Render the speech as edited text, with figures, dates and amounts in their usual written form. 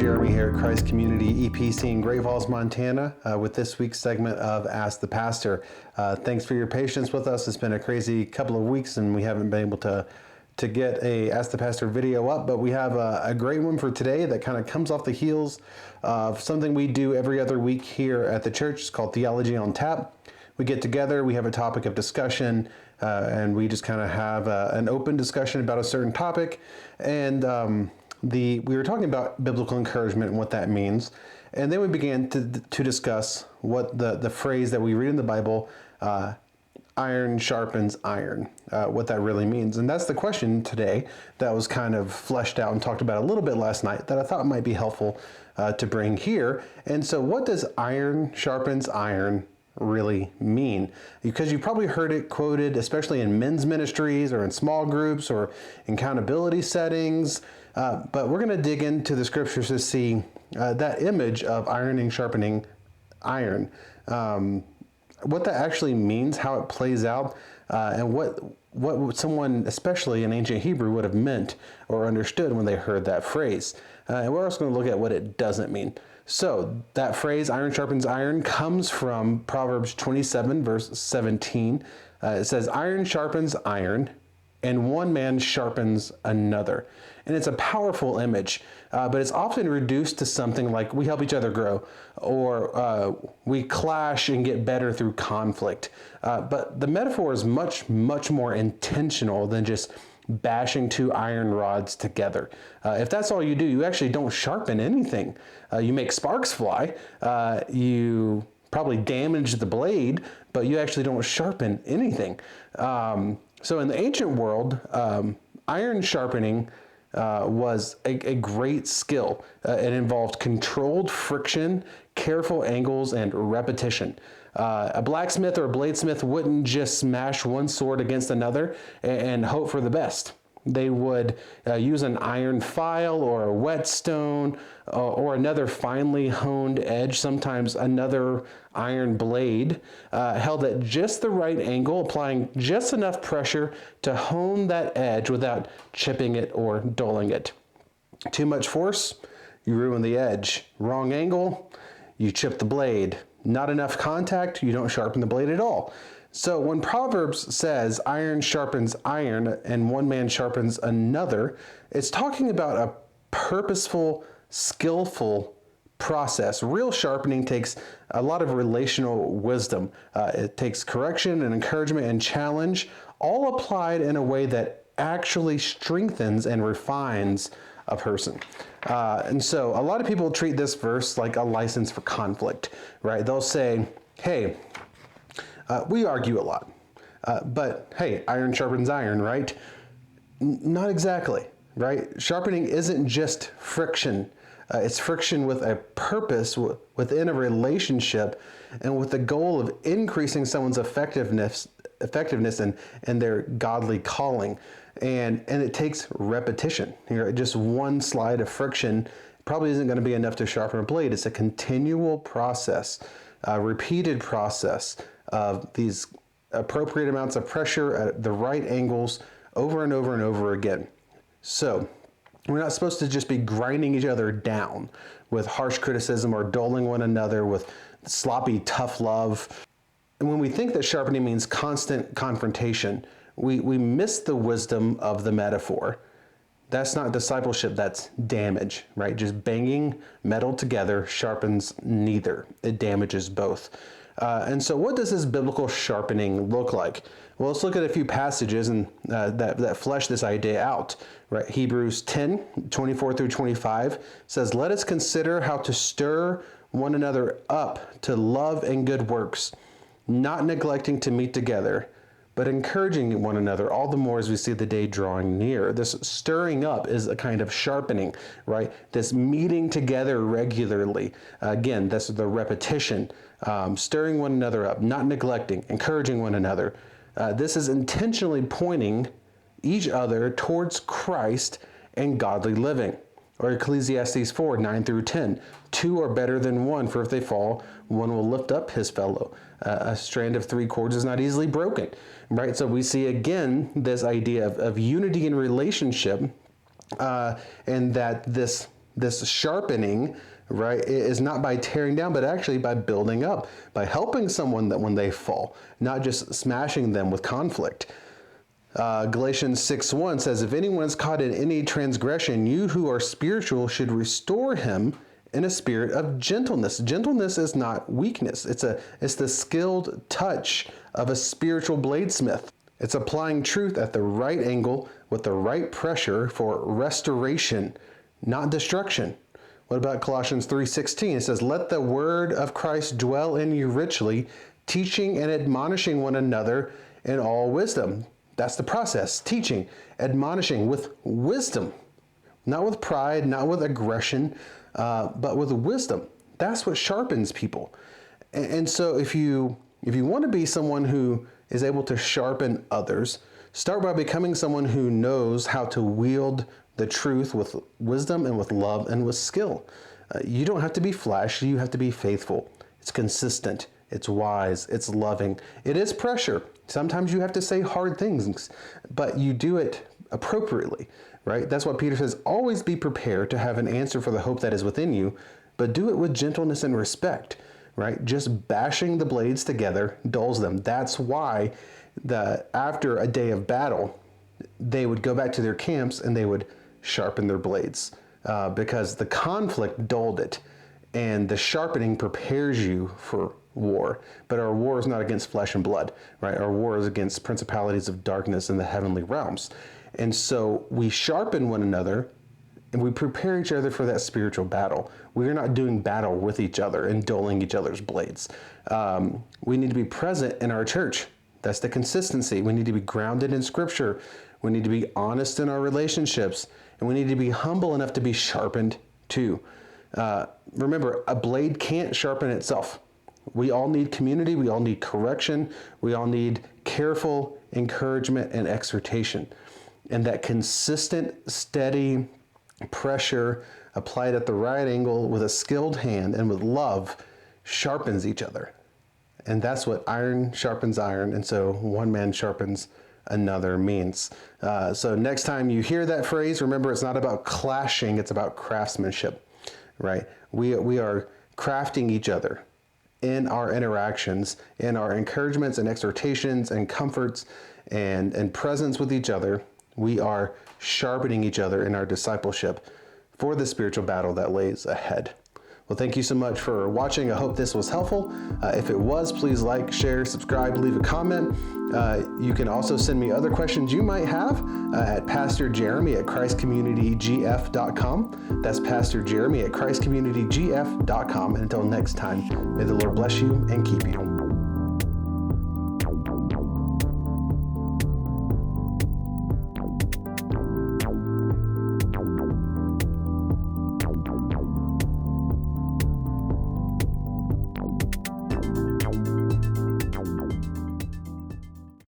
Jeremy here at Christ Community EPC in Great Falls, Montana, with this week's segment of Ask the Pastor. Thanks for your patience with us. It's been a crazy couple of weeks and we haven't been able to get a Ask the Pastor video up, but we have a great one for today that kind of comes off the heels of something we do every other week here at the church. It's called Theology on Tap. We get together, we have a topic of discussion, and we just kind of have an open discussion about a certain topic. And we were talking about biblical encouragement and what that means. And then we began to discuss what the phrase that we read in the Bible, iron sharpens iron, what that really means. And that's the question today that was kind of fleshed out and talked about a little bit last night that I thought might be helpful to bring here. And so what does iron sharpens iron really mean? Because you've probably heard it quoted, especially in men's ministries or in small groups or in accountability settings. But we're going to dig into the scriptures to see that image of ironing, sharpening iron. What that actually means, how it plays out, and what someone, especially in ancient Hebrew, would have meant or understood when they heard that phrase. And we're also going to look at what it doesn't mean. So that phrase, iron sharpens iron, comes from Proverbs 27, verse 17. It says, iron sharpens iron, and one man sharpens another. And it's a powerful image, but it's often reduced to something like we help each other grow, or we clash and get better through conflict. But the metaphor is much, much more intentional than just bashing two iron rods together. If that's all you do, you actually don't sharpen anything. You make sparks fly, you probably damage the blade, but you actually don't sharpen anything. So in the ancient world, iron sharpening was a great skill. It involved controlled friction, careful angles, and repetition. A blacksmith or a bladesmith wouldn't just smash one sword against another and hope for the best. They would use an iron file or a whetstone or another finely honed edge, sometimes another iron blade, held at just the right angle, applying just enough pressure to hone that edge without chipping it or dulling it. Too much force, you ruin the edge. Wrong angle, you chip the blade. Not enough contact, you don't sharpen the blade at all. So when Proverbs says iron sharpens iron and one man sharpens another, it's talking about a purposeful, skillful process. Real sharpening takes a lot of relational wisdom. It takes correction and encouragement and challenge, all applied in a way that actually strengthens and refines a person. And so a lot of people treat this verse like a license for conflict, right? They'll say, hey, we argue a lot, but hey, iron sharpens iron, right? Not exactly, right? Sharpening isn't just friction. It's friction with a purpose within a relationship and with the goal of increasing someone's effectiveness and their godly calling. And it takes repetition. Just one slide of friction probably isn't going to be enough to sharpen a blade. It's a continual process, a repeated process of these appropriate amounts of pressure at the right angles over and over and over again. So we're not supposed to just be grinding each other down with harsh criticism or dulling one another with sloppy, tough love. And when we think that sharpening means constant confrontation, we miss the wisdom of the metaphor. That's not discipleship, that's damage, right? Just banging metal together sharpens neither. It damages both. And so what does this biblical sharpening look like? Well, let's look at a few passages and that flesh this idea out. Right? Hebrews 10, 24 through 25 says, let us consider how to stir one another up to love and good works, not neglecting to meet together, but encouraging one another all the more as we see the day drawing near. This stirring up is a kind of sharpening, right? This meeting together regularly. Again, that's the repetition. Stirring one another up, not neglecting, encouraging one another. This is intentionally pointing each other towards Christ and godly living. Or Ecclesiastes 4, 9 through 10. Two are better than one, for if they fall, one will lift up his fellow. A strand of three cords is not easily broken. Right? So we see again this idea of unity in relationship, and that this This sharpening, right, is not by tearing down, but actually by building up, by helping someone that when they fall, not just smashing them with conflict. Galatians 6:1 says, if anyone is caught in any transgression, you who are spiritual should restore him in a spirit of gentleness. Gentleness is not weakness. It's the skilled touch of a spiritual bladesmith. It's applying truth at the right angle with the right pressure for restoration, not destruction. What about Colossians 3:16? It says, let the word of Christ dwell in you richly, teaching and admonishing one another in all wisdom. That's the process. Teaching, admonishing with wisdom, not with pride, not with aggression, but with wisdom. That's what sharpens people. And so if you want to be someone who is able to sharpen others, start by becoming someone who knows how to wield the truth with wisdom and with love and with skill. You don't have to be flashy, you have to be faithful. It's consistent, it's wise, it's loving. It is pressure. Sometimes you have to say hard things, but you do it appropriately, right? That's what Peter says, always be prepared to have an answer for the hope that is within you, but do it with gentleness and respect, right? Just bashing the blades together dulls them. That's why after a day of battle, they would go back to their camps and they would sharpen their blades because the conflict dulled it, and the sharpening prepares you for war. But our war is not against flesh and blood, right? Our war is against principalities of darkness in the heavenly realms. And so we sharpen one another and we prepare each other for that spiritual battle. We are not doing battle with each other and dulling each other's blades. We need to be present in our church. That's the consistency. We need to be grounded in Scripture. We need to be honest in our relationships. And we need to be humble enough to be sharpened too. Remember, a blade can't sharpen itself. We all need community. We all need correction. We all need careful encouragement and exhortation. And that consistent, steady pressure applied at the right angle with a skilled hand and with love sharpens each other. And that's what iron sharpens iron. And so one man sharpens another means. So next time you hear that phrase, remember it's not about clashing, it's about craftsmanship, right? We are crafting each other in our interactions, in our encouragements and exhortations and comforts and presence with each other. We are sharpening each other in our discipleship for the spiritual battle that lays ahead. Well, thank you so much for watching. I hope this was helpful. If it was, please like, share, subscribe, leave a comment. You can also send me other questions you might have at Pastor Jeremy at ChristCommunityGF.com. That's Pastor Jeremy at ChristCommunityGF.com. And until next time, may the Lord bless you and keep you.